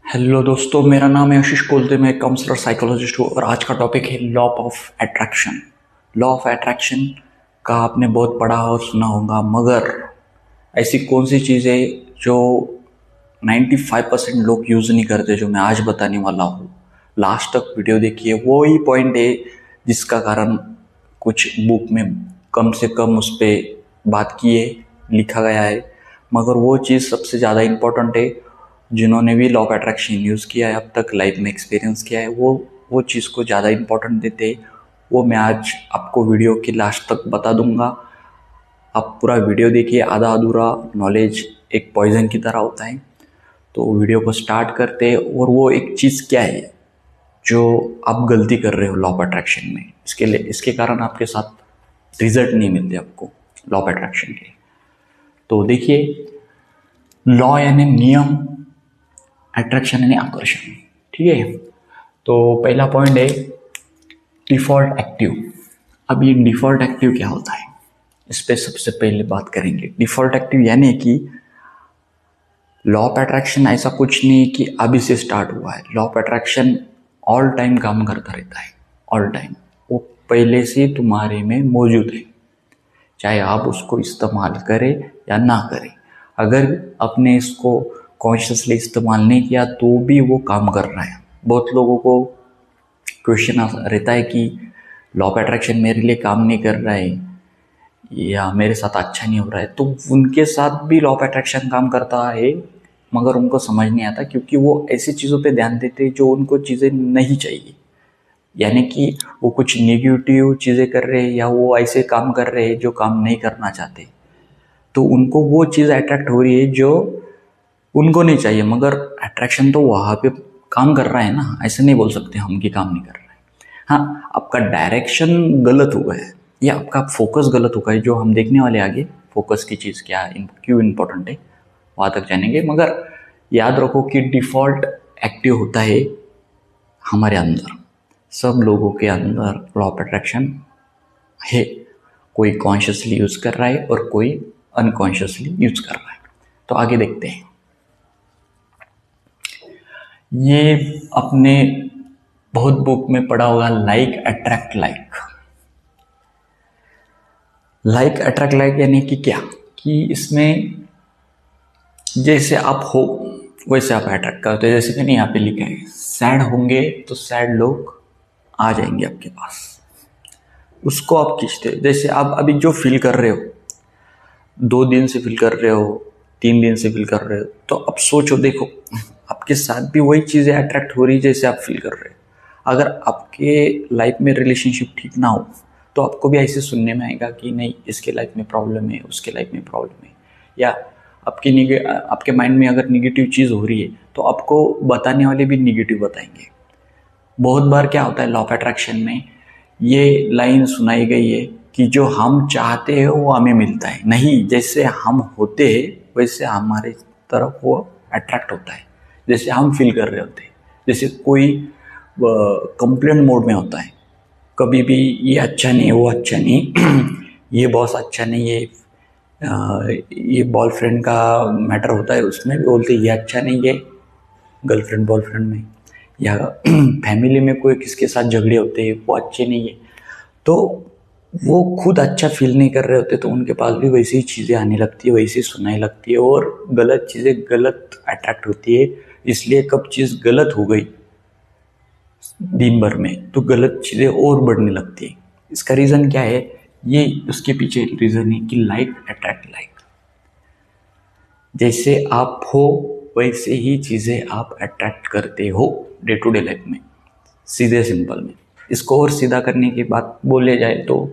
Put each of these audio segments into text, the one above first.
Hello दोस्तों, मेरा नाम है आशीष कोलते। मैं एक काउंसलर साइकोलॉजिस्ट हूँ और आज का टॉपिक है law of attraction. Law of attraction का आपने बहुत पढ़ा और सुना होगा, मगर ऐसी कौन सी चीज़ है जो 95% लोग यूज़ नहीं करते, जो मैं आज बताने वाला हूँ। लास्ट तक वीडियो देखिए, वो ही पॉइंट है जिसका कारण कुछ बुक में कम से कम उस पर बात की है, लिखा गया है, मगर वो चीज़ सबसे ज़्यादा इम्पोर्टेंट है। जिन्होंने भी लॉ ऑफ अट्रैक्शन यूज़ किया है, अब तक लाइफ में एक्सपीरियंस किया है, वो चीज़ को ज़्यादा इम्पोर्टेंट देते हैं। वो मैं आज आपको वीडियो के लास्ट तक बता दूंगा। आप पूरा वीडियो देखिए, आधा अधूरा नॉलेज एक पॉइजन की तरह होता है। तो वीडियो को स्टार्ट करते हैं। और वो एक चीज़ क्या है जो आप गलती कर रहे हो लॉ ऑफ अट्रैक्शन में, इसके कारण आपके साथ रिजल्ट नहीं मिलते आपको लॉ ऑफ अट्रैक्शन के। तो देखिए, लॉ यानी नियम, अट्रैक्शन यानी आकर्षण, ठीक है। तो पहला पॉइंट है डिफॉल्ट एक्टिव। अब ये डिफॉल्ट एक्टिव क्या होता है, इस पर सबसे पहले बात करेंगे। डिफॉल्ट एक्टिव यानी कि लॉ ऑफ अट्रैक्शन ऐसा कुछ नहीं कि अभी से स्टार्ट हुआ है। Law of attraction all time काम करता रहता है, ऑल टाइम। वो पहले से तुम्हारे में मौजूद है, चाहे आप उसको इस्तेमाल करें या ना करें। अगर आपने इसको कॉन्शियसली इस्तेमाल नहीं किया तो भी वो काम कर रहा है। बहुत लोगों को क्वेश्चन रहता है कि लॉ ऑफ अट्रैक्शन मेरे लिए काम नहीं कर रहा है या मेरे साथ अच्छा नहीं हो रहा है। तो उनके साथ भी लॉ ऑफ अट्रैक्शन काम करता है, मगर उनको समझ नहीं आता, क्योंकि वो ऐसी चीज़ों पे ध्यान देते हैं जो उनको चीज़ें नहीं चाहिए। यानी कि वो कुछ नेगेटिव चीज़ें कर रहे हैं या वो ऐसे काम कर रहे हैं जो काम नहीं करना चाहते, तो उनको वो चीज़ अट्रैक्ट हो रही है जो उनको नहीं चाहिए। मगर अट्रैक्शन तो वहाँ पे काम कर रहा है ना, ऐसे नहीं बोल सकते हम कि काम नहीं कर रहा है। हाँ, आपका डायरेक्शन गलत हुआ है या आपका फोकस गलत हुआ है, जो हम देखने वाले आगे। फोकस की चीज़ क्या है, क्यों इम्पोर्टेंट है, वहाँ तक जानेंगे। मगर याद रखो कि डिफ़ॉल्ट एक्टिव होता है हमारे अंदर, सब लोगों के अंदर लॉ ऑफ अट्रैक्शन है। कोई कॉन्शियसली यूज़ कर रहा है और कोई अनकॉन्शियसली यूज़ कर रहा है। तो आगे देखते हैं। ये अपने बहुत बुक में पढ़ा होगा, like attract like. Like attract like यानी कि क्या, कि इसमें जैसे आप हो वैसे आप अट्रैक्ट करते हो। जैसे कि नहीं, यहाँ पे लिखा है सैड होंगे तो सैड लोग आ जाएंगे आपके पास, उसको आप खींचते हो। जैसे आप अभी जो फील कर रहे हो, 2 दिन से फील कर रहे हो, 3 दिन से फील कर रहे हो, तो अब सोचो, देखो आपके साथ भी वही चीज़ें अट्रैक्ट हो रही जैसे आप फील कर रहे हो। अगर आपके लाइफ में रिलेशनशिप ठीक ना हो तो आपको भी ऐसे सुनने में आएगा कि नहीं, इसके लाइफ में प्रॉब्लम है, उसके लाइफ में प्रॉब्लम है। या आपके माइंड में अगर निगेटिव चीज़ हो रही है तो आपको बताने वाले भी निगेटिव बताएंगे। बहुत बार क्या होता है लॉ ऑफ अट्रैक्शन में, ये लाइन सुनाई गई है कि जो हम चाहते हैं वो हमें मिलता है नहीं, जैसे हम होते हैं वैसे हमारे तरफ वो अट्रैक्ट होता है, जैसे हम फील कर रहे होते हैं। जैसे कोई कंप्लेंट मोड में होता है, कभी भी ये अच्छा नहीं, वो अच्छा नहीं ये बॉस अच्छा नहीं है, ये बॉयफ्रेंड का मैटर होता है, उसमें भी बोलते ये अच्छा नहीं है, गर्लफ्रेंड बॉयफ्रेंड में, या फैमिली में कोई किसके साथ झगड़े होते हैं, वो अच्छे नहीं है। तो वो खुद अच्छा फील नहीं कर रहे होते, तो उनके पास भी वैसी ही चीज़ें आने लगती है, वैसी सुनाई लगती है, और गलत चीज़ें गलत अट्रैक्ट होती है। इसलिए कब चीज़ गलत हो गई दिन भर में तो गलत चीज़ें और बढ़ने लगती है। इसका रीज़न क्या है, ये उसके पीछे रीज़न है कि लाइक अट्रैक्ट लाइक। जैसे आप हो वैसे ही चीज़ें आप अट्रैक्ट करते हो डे टू डे लाइफ में, सीधे सिंपल में। इसको और सीधा करने की बात बोले जाए तो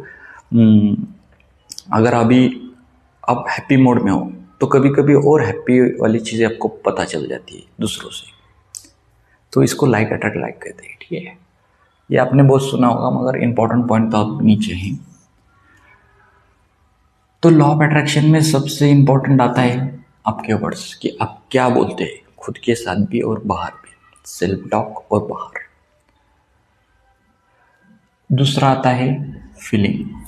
अगर अभी आप हैप्पी मोड में हो तो कभी कभी और हैप्पी वाली चीज़ें आपको पता चल जाती है दूसरों से, तो इसको लाइक अट्रैक्ट लाइक कहते हैं, ठीक है। ये आपने बहुत सुना होगा, मगर इंपॉर्टेंट पॉइंट तो आप नीचे हैं। तो लॉ ऑफ अट्रैक्शन में सबसे इंपॉर्टेंट आता है आपके वर्ड्स, कि आप क्या बोलते हैं, खुद के साथ भी और बाहर भी, सेल्फ टॉक और बाहर। दूसरा आता है फीलिंग।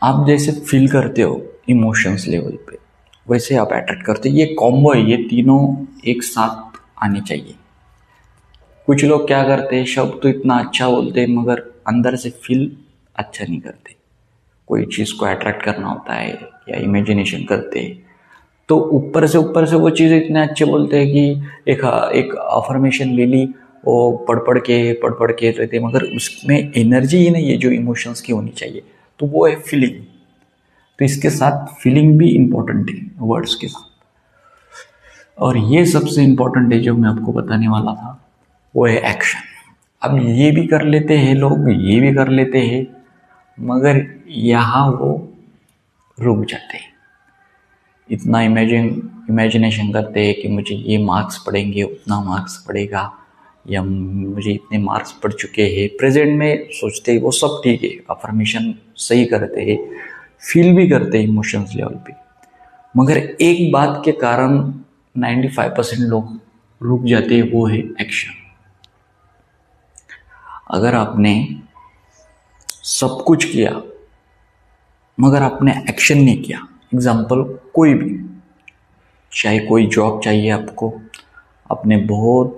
आप जैसे फील करते हो इमोशंस लेवल पे, वैसे आप अट्रैक्ट करते हो। ये कॉम्बो है, ये तीनों एक साथ आनी चाहिए। कुछ लोग क्या करते हैं, शब्द तो इतना अच्छा बोलते हैं मगर अंदर से फील अच्छा नहीं करते। कोई चीज़ को अट्रैक्ट करना होता है या इमेजिनेशन करते हैं तो ऊपर से वो चीज़ इतने अच्छे बोलते हैं कि एक अफर्मेशन ले ली, वो पढ़ के रहते, मगर उसमें एनर्जी ही नहीं है जो इमोशंस की होनी चाहिए, तो वो है फीलिंग। तो इसके साथ फीलिंग भी इम्पोर्टेंट है वर्ड्स के साथ। और ये सबसे इम्पोर्टेंट है जो मैं आपको बताने वाला था, वो है एक्शन। अब ये भी कर लेते हैं लोग, ये भी कर लेते हैं, मगर यहाँ वो रुक जाते हैं। इतना इमेजिनेशन करते हैं कि मुझे ये मार्क्स पड़ेंगे, उतना मार्क्स पड़ेगा, या मुझे इतने मार्क्स पड़ चुके हैं। प्रेजेंट में सोचते हैं, वो सब ठीक है, अफर्मेशन सही करते हैं, फील भी करते हैं इमोशंस लेवल पे, मगर एक बात के कारण 95% लोग रुक जाते हैं, वो है एक्शन। अगर आपने सब कुछ किया मगर आपने एक्शन नहीं किया, एग्जाम्पल कोई भी, चाहे कोई जॉब चाहिए आपको, आपने बहुत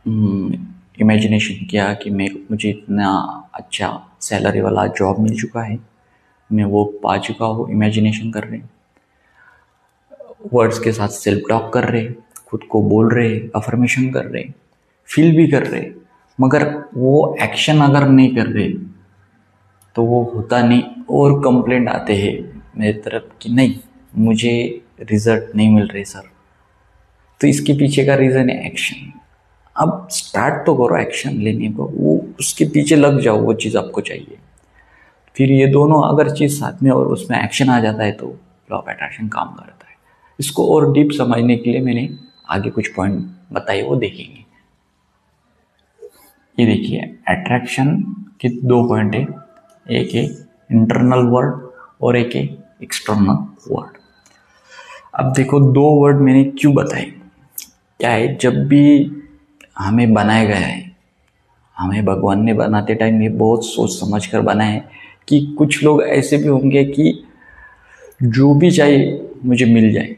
इमेजिनेशन किया कि मुझे इतना अच्छा सैलरी वाला जॉब मिल चुका है, मैं वो पा चुका हूँ, इमेजिनेशन कर रहे, वर्ड्स के साथ सेल्फ टॉक कर रहे, खुद को बोल रहे, अफर्मेशन कर रहे, फील भी कर रहे, मगर वो एक्शन अगर नहीं कर रहे तो वो होता नहीं, और कंप्लेंट आते हैं मेरी तरफ कि नहीं मुझे रिजल्ट नहीं मिल रहे सर। तो इसके पीछे का रीज़न है एक्शन। अब स्टार्ट तो करो एक्शन लेने को, वो उसके पीछे लग जाओ, वो चीज़ आपको चाहिए। फिर ये दोनों अगर चीज़ साथ में और उसमें एक्शन आ जाता है तो लॉ ऑफ अट्रैक्शन काम करता है। इसको और डीप समझने के लिए मैंने आगे कुछ पॉइंट बताए, वो देखेंगे। ये देखिए, अट्रैक्शन के 2 पॉइंट है, एक है इंटरनल वर्ड और एक है एक्सटर्नल वर्ड। अब देखो 2 वर्ड मैंने क्यों बताए। क्या है, जब भी हमें बनाया गया है, हमें भगवान ने बनाते टाइम ये बहुत सोच समझ कर बनाए है कि कुछ लोग ऐसे भी होंगे कि जो भी चाहिए मुझे मिल जाए,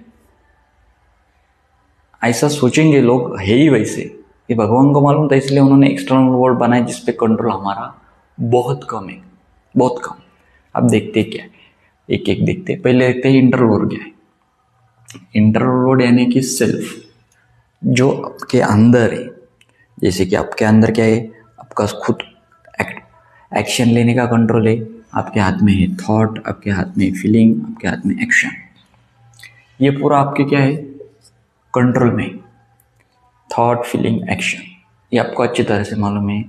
ऐसा सोचेंगे लोग, है ही वैसे। ये भगवान को मालूम था, इसलिए उन्होंने एक्सटर्नल वर्ल्ड बनाए जिसपे कंट्रोल हमारा बहुत कम है, बहुत कम। अब देखते क्या है, एक एक देखते। पहले देखते हैं इंटरनल वर्ड क्या है। इंटरनल वर्ड यानी कि सेल्फ, जो आपके अंदर है। जैसे कि आपके अंदर क्या है, आपका खुद एक्शन लेने का कंट्रोल है, आपके हाथ में है थॉट, आपके हाथ में फीलिंग, आपके हाथ में एक्शन। ये पूरा आपके क्या है, कंट्रोल में। थॉट, फीलिंग, एक्शन, ये आपको अच्छी तरह से मालूम है।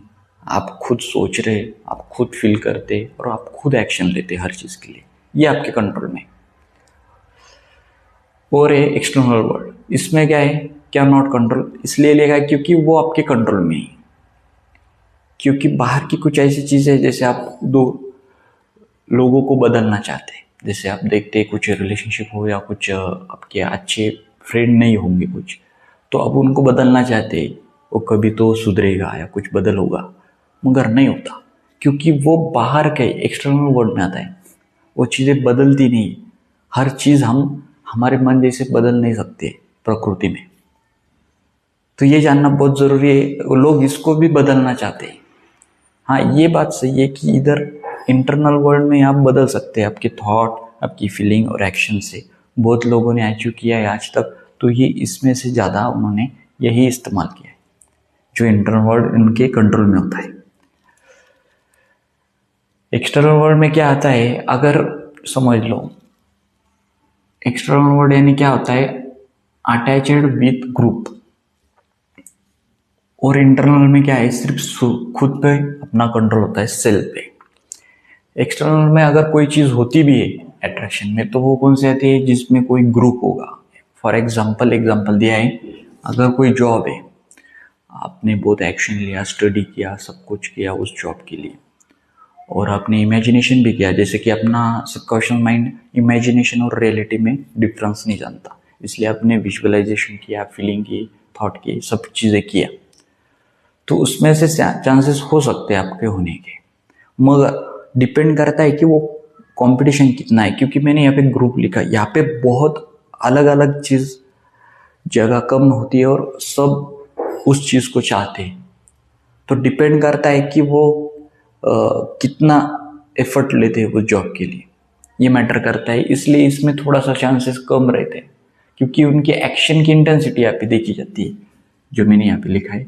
आप खुद सोच रहे, आप खुद फील करते और आप खुद एक्शन लेते हर चीज़ के लिए, ये आपके कंट्रोल में। और है एक्सटर्नल वर्ल्ड, इसमें क्या है, क्या नॉट कंट्रोल, इसलिए लेगा क्योंकि वो आपके कंट्रोल में है। क्योंकि बाहर की कुछ ऐसी चीज़ें, जैसे आप 2 लोगों को बदलना चाहते हैं, जैसे आप देखते हैं कुछ रिलेशनशिप हो या कुछ आपके अच्छे फ्रेंड नहीं होंगे कुछ, तो अब उनको बदलना चाहते हैं, वो कभी तो सुधरेगा या कुछ बदल होगा, मगर नहीं होता, क्योंकि वो बाहर के एक्सटर्नल वर्ल्ड में आता है। वो चीज़ें बदलती नहीं, हर चीज़ हम हमारे मन जैसे बदल नहीं सकते प्रकृति में। तो ये जानना बहुत ज़रूरी है, लोग इसको भी बदलना चाहते हैं। हाँ, ये बात सही है कि इधर इंटरनल वर्ल्ड में आप बदल सकते हैं आपके थॉट, आपकी फीलिंग और एक्शन से। बहुत लोगों ने अचीव किया है आज तक, तो ये इसमें से ज़्यादा उन्होंने यही इस्तेमाल किया है, जो इंटरनल वर्ल्ड इनके कंट्रोल में होता है। एक्सटर्नल वर्ल्ड में क्या आता है, अगर समझ लो, एक्सटर्नल वर्ल्ड यानी क्या होता है, अटैच्ड विथ ग्रुप। और इंटरनल में क्या है, सिर्फ खुद पे अपना कंट्रोल होता है, सेल्फ पे। एक्सटर्नल में अगर कोई चीज़ होती भी है अट्रैक्शन में, तो वो कौन से आती है, जिसमें कोई ग्रुप होगा। फॉर एग्जाम्पल दिया है, अगर कोई जॉब है, आपने बहुत एक्शन लिया, स्टडी किया, सब कुछ किया उस जॉब के लिए, और आपने इमेजिनेशन भी किया, जैसे कि अपना सबकॉन्शियस माइंड इमेजिनेशन और रियलिटी में डिफरेंस नहीं जानता, इसलिए आपने विजुअलाइजेशन किया, फीलिंग की, थॉट की, सब चीज़ें किया, तो उसमें से चांसेस हो सकते हैं आपके होने के, मगर डिपेंड करता है कि वो कंपटीशन कितना है। क्योंकि मैंने यहाँ पे ग्रुप लिखा, यहाँ पे बहुत अलग अलग चीज़ जगह कम होती है और सब उस चीज़ को चाहते हैं। तो डिपेंड करता है कि वो कितना एफर्ट लेते हैं उस जॉब के लिए, ये मैटर करता है। इसलिए इसमें थोड़ा सा चांसेस कम रहते हैं, क्योंकि उनके एक्शन की इंटेंसिटी यहाँ पे देखी जाती है, जो मैंने यहाँ पे लिखा है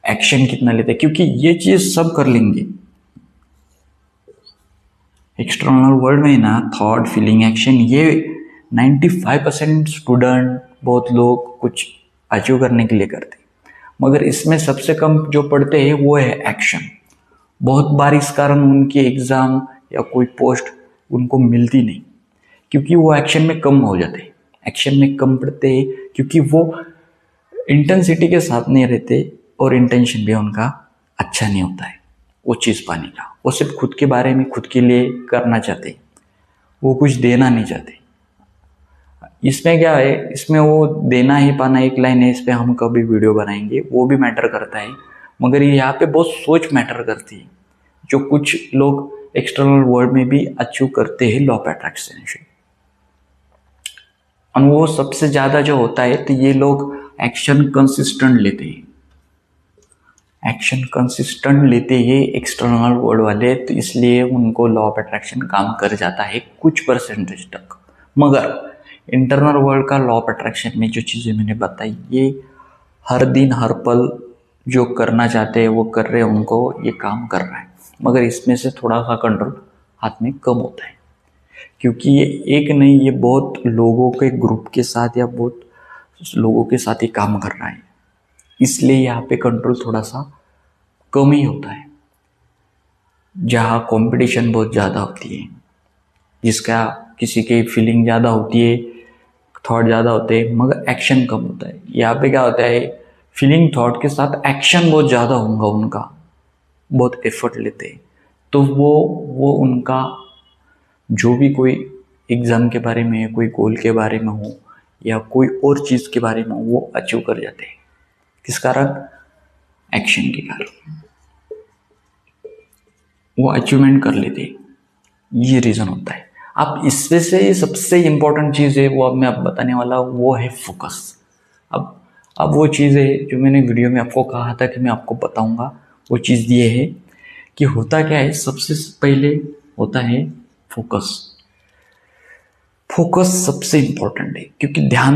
एक्शन कितना लेते हैं, क्योंकि ये चीज़ सब कर लेंगे। एक्सटर्नल वर्ल्ड में ना थॉट, फीलिंग, एक्शन, ये 95% स्टूडेंट, बहुत लोग कुछ अचीव करने के लिए करते हैं, मगर इसमें सबसे कम जो पढ़ते हैं वो है एक्शन। बहुत बार इस कारण उनकी एग्ज़ाम या कोई पोस्ट उनको मिलती नहीं, क्योंकि वो एक्शन में कम हो जाते हैं, एक्शन में कम पढ़ते हैं, क्योंकि वो इंटेंसिटी के साथ नहीं रहते और इंटेंशन भी उनका अच्छा नहीं होता है वो चीज़ पाने का। वो सिर्फ खुद के बारे में, खुद के लिए करना चाहते, वो कुछ देना नहीं चाहते। इसमें क्या है, इसमें वो देना ही पाना एक लाइन है, इस पर हम कभी वीडियो बनाएंगे, वो भी मैटर करता है, मगर ये यहाँ पे बहुत सोच मैटर करती है, जो कुछ लोग एक्सटर्नल वर्ल्ड में भी अचीव करते हैं लॉ ऑफ अट्रैक्शन से। और वो सबसे ज़्यादा जो होता है, तो ये लोग एक्शन कंसिस्टेंट लेते हैं, एक्शन कंसिस्टेंट लेते हैं एक्सटर्नल वर्ल्ड वाले, तो इसलिए उनको लॉ ऑफ अट्रैक्शन काम कर जाता है कुछ परसेंटेज तक। मगर इंटरनल वर्ल्ड का लॉ ऑफ अट्रैक्शन में जो चीज़ें मैंने बताई, ये हर दिन हर पल जो करना चाहते हैं वो कर रहे हैं, उनको ये काम कर रहा है, मगर इसमें से थोड़ा सा कंट्रोल हाथ में कम होता है, क्योंकि ये एक नहीं, ये बहुत लोगों के ग्रुप के साथ या बहुत लोगों के साथ ही काम कर रहा है, इसलिए यहाँ पे कंट्रोल थोड़ा सा कम ही होता है। जहाँ कंपटीशन बहुत ज़्यादा होती है, जिसका किसी की फीलिंग ज़्यादा होती है, थॉट ज़्यादा होते हैं, मगर एक्शन कम होता है। यहाँ पे क्या होता है, फीलिंग थॉट के साथ एक्शन बहुत ज़्यादा होगा उनका, बहुत एफर्ट लेते हैं, तो वो उनका जो भी कोई एग्ज़ाम के बारे में, कोई गोल के बारे में हो या कोई और चीज़ के बारे में, वो अचीव कर जाते हैं। किस कारण? एक्शन के कारण वो अचीवमेंट कर लेते हैं, ये रीज़न होता है। अब इसमें से सबसे इम्पोर्टेंट चीज़ है, वो अब मैं आप बताने वाला हूँ, वो है फोकस। अब वो चीज़ है जो मैंने वीडियो में आपको कहा था कि मैं आपको बताऊंगा, वो चीज़ ये है कि होता क्या है, सबसे पहले होता है फोकस। फोकस सबसे इम्पोर्टेंट है, क्योंकि ध्यान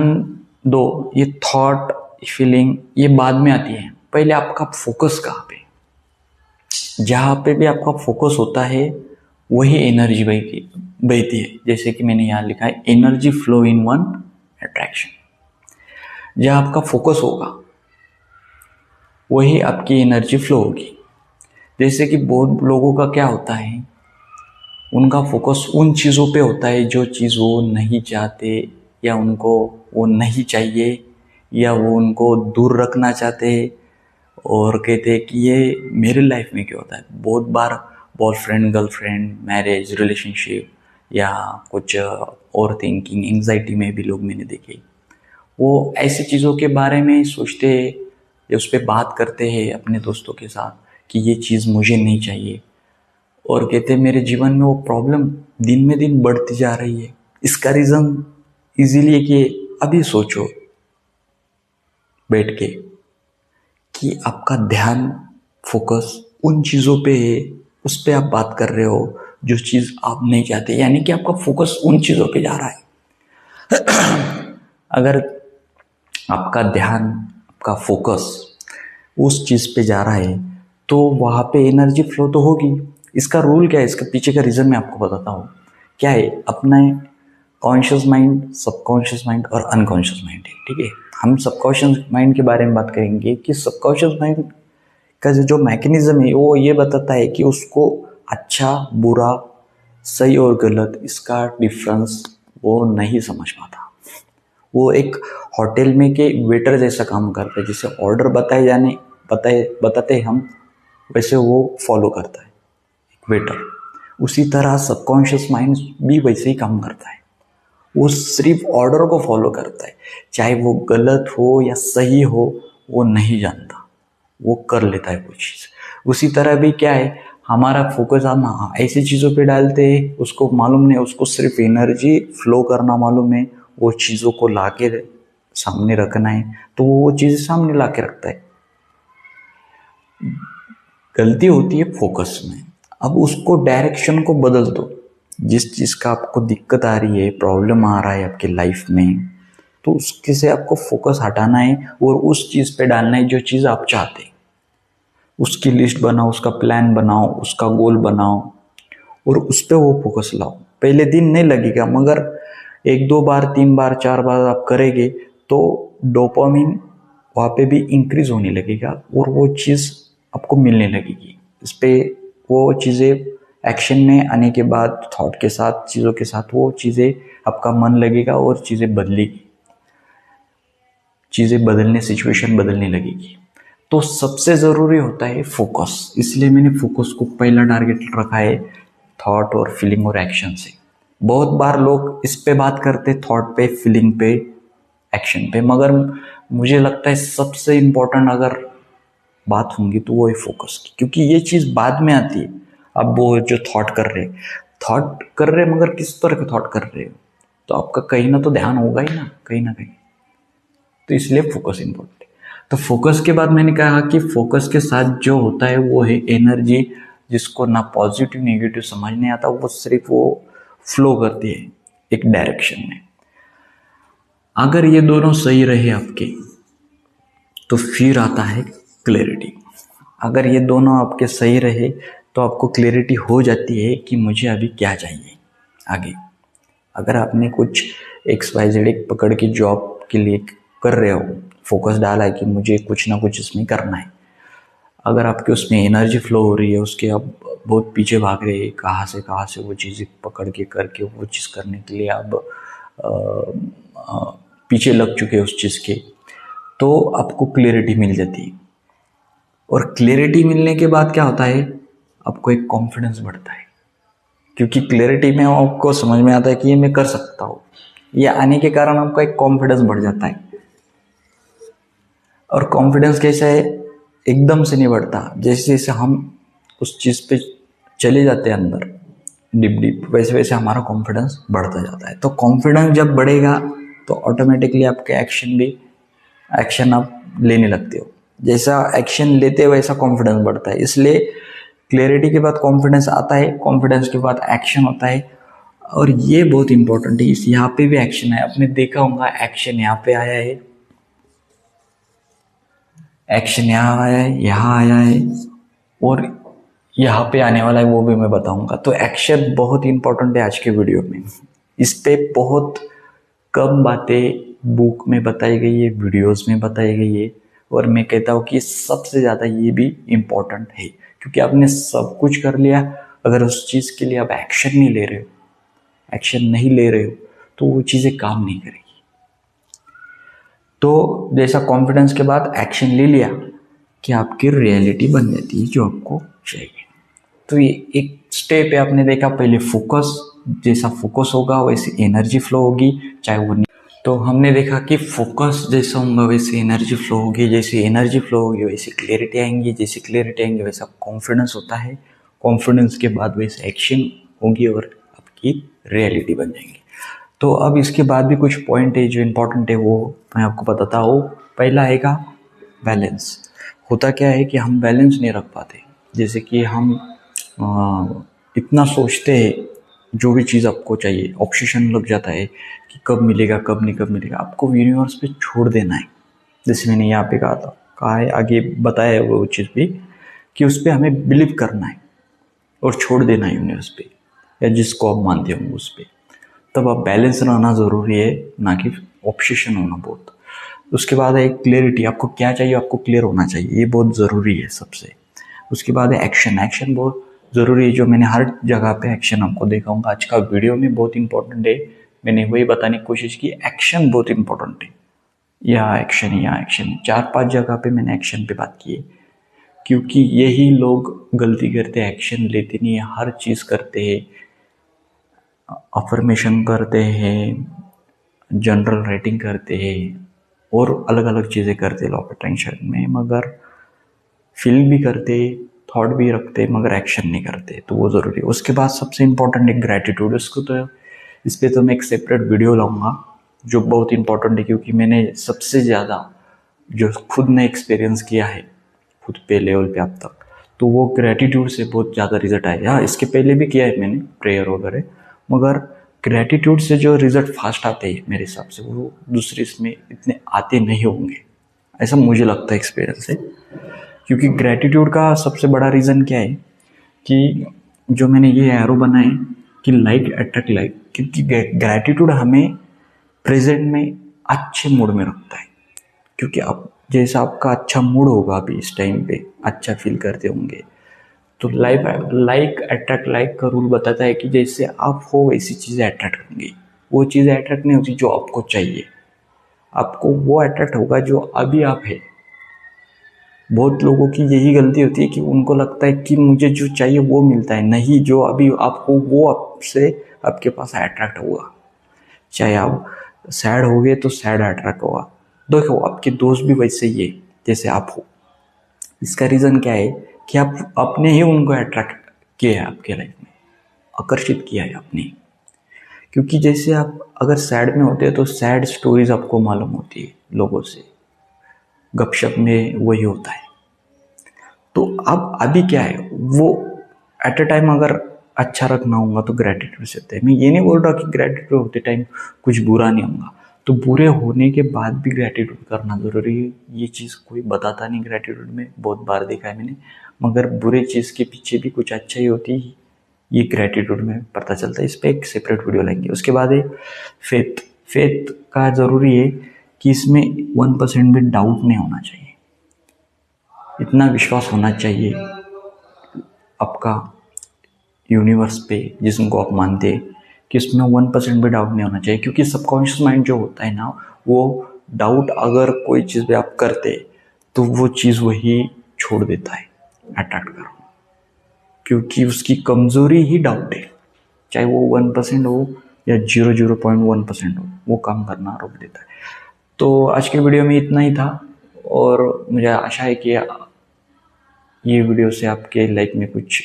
दो, ये थॉट, फीलिंग ये बाद में आती है, पहले आपका फोकस कहाँ पे, जहाँ पे भी आपका फोकस होता है वही एनर्जी बहती है। जैसे कि मैंने यहाँ लिखा है, energy flow in one attraction. जहाँ आपका फोकस होगा वही आपकी एनर्जी फ्लो होगी। जैसे कि बहुत लोगों का क्या होता है, उनका फोकस उन चीज़ों पे होता है जो चीज़ वो नहीं चाहते, या उनको वो नहीं चाहिए, या वो उनको दूर रखना चाहते हैं, और कहते हैं कि ये मेरे लाइफ में क्या होता है। बहुत बार बॉयफ्रेंड, गर्लफ्रेंड, मैरिज, रिलेशनशिप या कुछ और थिंकिंग, एंग्जाइटी में भी लोग मैंने देखे, वो ऐसी चीज़ों के बारे में सोचते हैं या उस पर बात करते हैं अपने दोस्तों के साथ कि ये चीज़ मुझे नहीं चाहिए, और कहते हैं मेरे जीवन में वो प्रॉब्लम दिन में दिन बढ़ती जा रही है। इसका रीज़न इजीली कि अभी सोचो बैठ के कि आपका ध्यान, फोकस उन चीज़ों पे है, उस पर आप बात कर रहे हो जो चीज़ आप नहीं चाहते, यानी कि आपका फोकस उन चीज़ों पे जा रहा है। अगर आपका ध्यान, आपका फोकस उस चीज़ पे जा रहा है, तो वहाँ पे एनर्जी फ्लो तो होगी। इसका रूल क्या है, इसके पीछे का रीज़न मैं आपको बताता हूँ। क्या है, अपना कॉन्शियस माइंड, सबकॉन्शियस माइंड और अनकॉन्शियस माइंड है, ठीक है। हम सबकॉन्शियस माइंड के बारे में बात करेंगे कि सबकॉन्शियस माइंड का जो मैकेनिज्म है, वो ये बताता है कि उसको अच्छा, बुरा, सही और गलत, इसका डिफरेंस वो नहीं समझ पाता। वो एक होटल में के वेटर जैसा काम करता है, जिसे ऑर्डर बताते हम, वैसे वो फॉलो करता है एक वेटर। उसी तरह सबकॉन्शियस माइंड भी वैसे ही काम करता है, वो सिर्फ ऑर्डर को फॉलो करता है, चाहे वो गलत हो या सही हो वो नहीं जानता, वो कर लेता है वो चीज़। उसी तरह भी क्या है, हमारा फोकस हम ऐसी चीज़ों पे डालते हैं, उसको मालूम नहीं, उसको सिर्फ एनर्जी फ्लो करना मालूम है, वो चीज़ों को लाके सामने रखना है तो वो चीज़ सामने ला के रखता है। गलती होती है फोकस में। अब उसको डायरेक्शन को बदल दो। जिस चीज़ का आपको दिक्कत आ रही है, प्रॉब्लम आ रहा है आपकी लाइफ में, तो उसके से आपको फोकस हटाना है और उस चीज़ पे डालना है जो चीज़ आप चाहते हैं। उसकी लिस्ट बनाओ, उसका प्लान बनाओ, उसका गोल बनाओ और उस पर वो फोकस लाओ। पहले दिन नहीं लगेगा, मगर 1-2 बार 3 बार 4 बार आप करेंगे तो डोपामिन वहाँ पे भी इंक्रीज होने लगेगा और वो चीज़ आपको मिलने लगेगी। इस पे वो चीज़ें एक्शन में आने के बाद थॉट के साथ, चीज़ों के साथ वो चीज़ें आपका मन लगेगा और चीज़ें बदलेगी, चीज़ें बदलने, सिचुएशन बदलने लगेगी। तो सबसे ज़रूरी होता है फोकस। इसलिए मैंने फोकस को पहला टारगेट रखा है थॉट और फीलिंग और एक्शन से। बहुत बार लोग इस पे बात करते, थॉट पे, फीलिंग पे, एक्शन पे, मगर मुझे लगता है सबसे इम्पोर्टेंट अगर बात होंगी तो वो है फोकस की, क्योंकि ये चीज़ बाद में आती है। अब वो जो थॉट कर रहे मगर किस तरह का थॉट कर रहे हो, तो आपका कहीं ना तो ध्यान होगा ही ना, कहीं ना कहीं। तो इसलिए फोकस इंपॉर्टेंट है। तो फोकस के बाद मैंने कहा कि फोकस के साथ जो होता है वो है एनर्जी, जिसको ना पॉजिटिव नेगेटिव समझ नहीं आता, वो सिर्फ वो फ्लो करती है एक डायरेक्शन में। अगर ये दोनों सही रहे आपके तो फिर आता है क्लैरिटी। अगर ये दोनों आपके सही रहे तो आपको क्लैरिटी हो जाती है कि मुझे अभी क्या चाहिए आगे। अगर आपने कुछ XYZ पकड़ के जॉब के लिए कर रहे हो, फोकस डाला है कि मुझे कुछ ना कुछ इसमें करना है, अगर आपके उसमें एनर्जी फ्लो हो रही है, उसके आप बहुत पीछे भाग रहे हैं, कहाँ से वो चीज़ें पकड़ के करके वो चीज़ करने के लिए आप पीछे लग चुके हैं उस चीज़ के, तो आपको क्लैरिटी मिल जाती है। और क्लैरिटी मिलने के बाद क्या होता है, आपको एक कॉन्फिडेंस बढ़ता है, क्योंकि क्लैरिटी में आपको समझ में आता है कि ये मैं कर सकता हूँ। ये आने के कारण आपका एक कॉन्फिडेंस बढ़ जाता है। और कॉन्फिडेंस कैसा है, एकदम से नहीं बढ़ता। जैसे जैसे हम उस चीज़ पे चले जाते हैं अंदर डीप, वैसे वैसे हमारा कॉन्फिडेंस बढ़ता जाता है। तो कॉन्फिडेंस जब बढ़ेगा तो ऑटोमेटिकली आपके एक्शन आप लेने लगते हो। जैसा एक्शन लेते हो वैसा कॉन्फिडेंस बढ़ता है। इसलिए क्लैरिटी के बाद कॉन्फिडेंस आता है, कॉन्फिडेंस के बाद एक्शन होता है। और ये बहुत इंपॉर्टेंट है, इस यहाँ पे भी एक्शन है। आपने देखा होगा एक्शन यहाँ पे आया है, एक्शन यहाँ आया है, यहाँ आया है, और यहाँ पे आने वाला है, वो भी मैं बताऊंगा। तो एक्शन बहुत इंपॉर्टेंट है आज के वीडियो में। इस पे बहुत कम बातें बुक में बताई गई है, वीडियोस में बताई गई है, और मैं कहता हूँ कि सबसे ज़्यादा ये भी इम्पोर्टेंट है, क्योंकि आपने सब कुछ कर लिया, अगर उस चीज़ के लिए आप एक्शन नहीं ले रहे हो तो वो चीज़ें काम नहीं करेगी। तो जैसा कॉन्फिडेंस के बाद एक्शन ले लिया कि आपकी रियलिटी बन जाती है जो आपको चाहिए। तो ये एक स्टेप है। आपने देखा पहले फोकस, जैसा फोकस होगा वैसी एनर्जी फ्लो होगी, चाहे वो। तो हमने देखा कि फोकस जैसा होगा वैसे एनर्जी फ्लो होगी, जैसे एनर्जी फ्लो होगी वैसे क्लैरिटी आएंगी, जैसे क्लैरिटी आएंगे वैसा कॉन्फिडेंस होता है, कॉन्फिडेंस के बाद वैसे एक्शन होगी और आपकी रियलिटी बन जाएंगी। तो अब इसके बाद भी कुछ पॉइंट है जो इम्पोर्टेंट है, वो मैं आपको बताता हूँ। पहला आएगा बैलेंस। होता क्या है कि हम बैलेंस नहीं रख पाते। जैसे कि हम इतना सोचते हैं, जो भी चीज़ आपको चाहिए ऑब्सेशन लग जाता है कि कब मिलेगा, कब नहीं। आपको यूनिवर्स पे छोड़ देना है। जैसे मैंने यहाँ पे कहा है आगे बताया है वो चीज़ भी, कि उस पर हमें बिलीव करना है और छोड़ देना है यूनिवर्स पे, या जिसको आप मानते हो उस पर। तब आप बैलेंस रहना ज़रूरी है, ना कि ऑब्सेशन होना बहुत। उसके बाद है क्लियरिटी। आपको क्या चाहिए, आपको क्लियर होना चाहिए, ये बहुत ज़रूरी है सबसे। उसके बाद है एक्शन बहुत ज़रूरी है, जो मैंने हर जगह पे एक्शन आपको दिखाऊंगा। आज का वीडियो में बहुत इंपॉर्टेंट है, मैंने वही बताने की कोशिश की, एक्शन बहुत इंपॉर्टेंट है। यहाँ एक्शन 4-5 जगह पे मैंने एक्शन पे बात की है, क्योंकि यही लोग गलती करते हैं, एक्शन लेते नहीं है, हर चीज़ करते हैं, अफर्मेशन करते हैं, जनरल राइटिंग करते हैं और अलग अलग चीज़ें करते हैं लॉ ऑफ अट्रैक्शन में, मगर फील भी करते, थॉट भी रखते, मगर एक्शन नहीं करते। तो वो ज़रूरी है। उसके बाद सबसे इम्पोर्टेंट है ग्रैटिट्यूड। इसको तो इस पर तो मैं एक सेपरेट वीडियो लाऊंगा, जो बहुत इंपॉर्टेंट है, क्योंकि मैंने सबसे ज़्यादा जो खुद ने एक्सपीरियंस किया है खुद पे लेवल पे अब तक, तो वो ग्रेटिट्यूड से बहुत ज़्यादा रिजल्ट आया। हाँ, इसके पहले भी किया है मैंने प्रेयर वगैरह, मगर ग्रेटिट्यूड से जो रिजल्ट फास्ट आते हैं मेरे हिसाब से वो दूसरे इसमें इतने आते नहीं होंगे, ऐसा मुझे लगता है एक्सपीरियंस से। क्योंकि ग्रेटिट्यूड का सबसे बड़ा रीज़न क्या है कि जो मैंने ये एरो बनाए कि लाइक अट्रैक्ट लाइक, क्योंकि ग्रेटिट्यूड हमें प्रेजेंट में अच्छे मूड में रखता है। क्योंकि अब जैसा आपका अच्छा मूड होगा अभी इस टाइम पे, अच्छा फील करते होंगे, तो लाइक अट्रैक्ट लाइक का रूल बताता है कि जैसे आप हो वैसी चीज़ें अट्रैक्ट होंगी। वो चीज़ें अट्रैक्ट नहीं होती जो आपको चाहिए, आपको वो अट्रैक्ट होगा जो अभी आप है। बहुत लोगों की यही गलती होती है कि उनको लगता है कि मुझे जो चाहिए वो मिलता है, नहीं, जो अभी आप हो वो आपसे आपके पास अट्रैक्ट होगा। चाहे आप सैड हो गए तो सैड अट्रैक्ट होगा। देखो, आपके दोस्त भी वैसे ही है जैसे आप हो। इसका रीज़न क्या है कि आप अपने ही उनको अट्रैक्ट किया है, आपके लाइफ में आकर्षित किया है आपने। क्योंकि जैसे आप अगर सैड में होते हैं तो सैड स्टोरीज आपको मालूम होती है लोगों से, गपशप में वही होता है। तो अब अभी क्या है, वो एट अ टाइम अगर अच्छा रखना होगा तो ग्रेटिट्यूड से होता है। मैं ये नहीं बोल रहा कि ग्रेटिट्यूड होते टाइम कुछ बुरा नहीं होगा, तो बुरे होने के बाद भी ग्रेटिट्यूड करना ज़रूरी है। ये चीज़ कोई बताता नहीं ग्रेटिट्यूड में, बहुत बार देखा है मैंने, मगर बुरे चीज़ के पीछे भी कुछ अच्छा ही होती है, ये ग्रेटिट्यूड में पता चलता है। इस पर एक सेपरेट वीडियो लेंगे। उसके बाद है फेथ। फेथ का ज़रूरी है कि इसमें 1% भी डाउट नहीं होना चाहिए। इतना विश्वास होना चाहिए आपका यूनिवर्स पे जिसको आप मानते हैं कि इसमें 1% भी डाउट नहीं होना चाहिए। क्योंकि सबकॉन्शियस माइंड जो होता है ना, वो डाउट अगर कोई चीज़ पे आप करते तो वो चीज़ वही छोड़ देता है अट्रैक्ट करो, क्योंकि उसकी कमज़ोरी ही डाउट है। चाहे वो 1% हो या 0.1% हो, वो काम करना रोक देता है। तो आज के वीडियो में इतना ही था, और मुझे आशा है कि ये वीडियो से आपके लाइफ में कुछ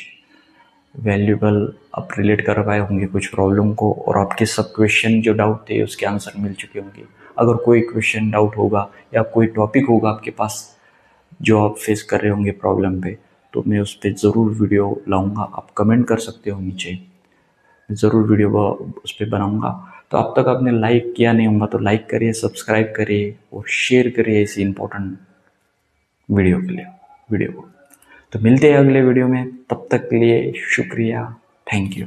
वैल्यूबल आप रिलेट कर पाए होंगे कुछ प्रॉब्लम को, और आपके सब क्वेश्चन जो डाउट थे उसके आंसर मिल चुके होंगे। अगर कोई क्वेश्चन डाउट होगा या कोई टॉपिक होगा आपके पास जो आप फेस कर रहे होंगे प्रॉब्लम पे, तो मैं उस पर ज़रूर वीडियो लाऊंगा। आप कमेंट कर सकते हो नीचे, ज़रूर वीडियो उस पर बनाऊंगा। तो अब तक आपने लाइक किया नहीं होगा तो लाइक करिए, सब्सक्राइब करिए और शेयर करिए इसी इंपॉर्टेंट वीडियो को। तो मिलते हैं अगले वीडियो में, तब तक के लिए शुक्रिया, थैंक यू।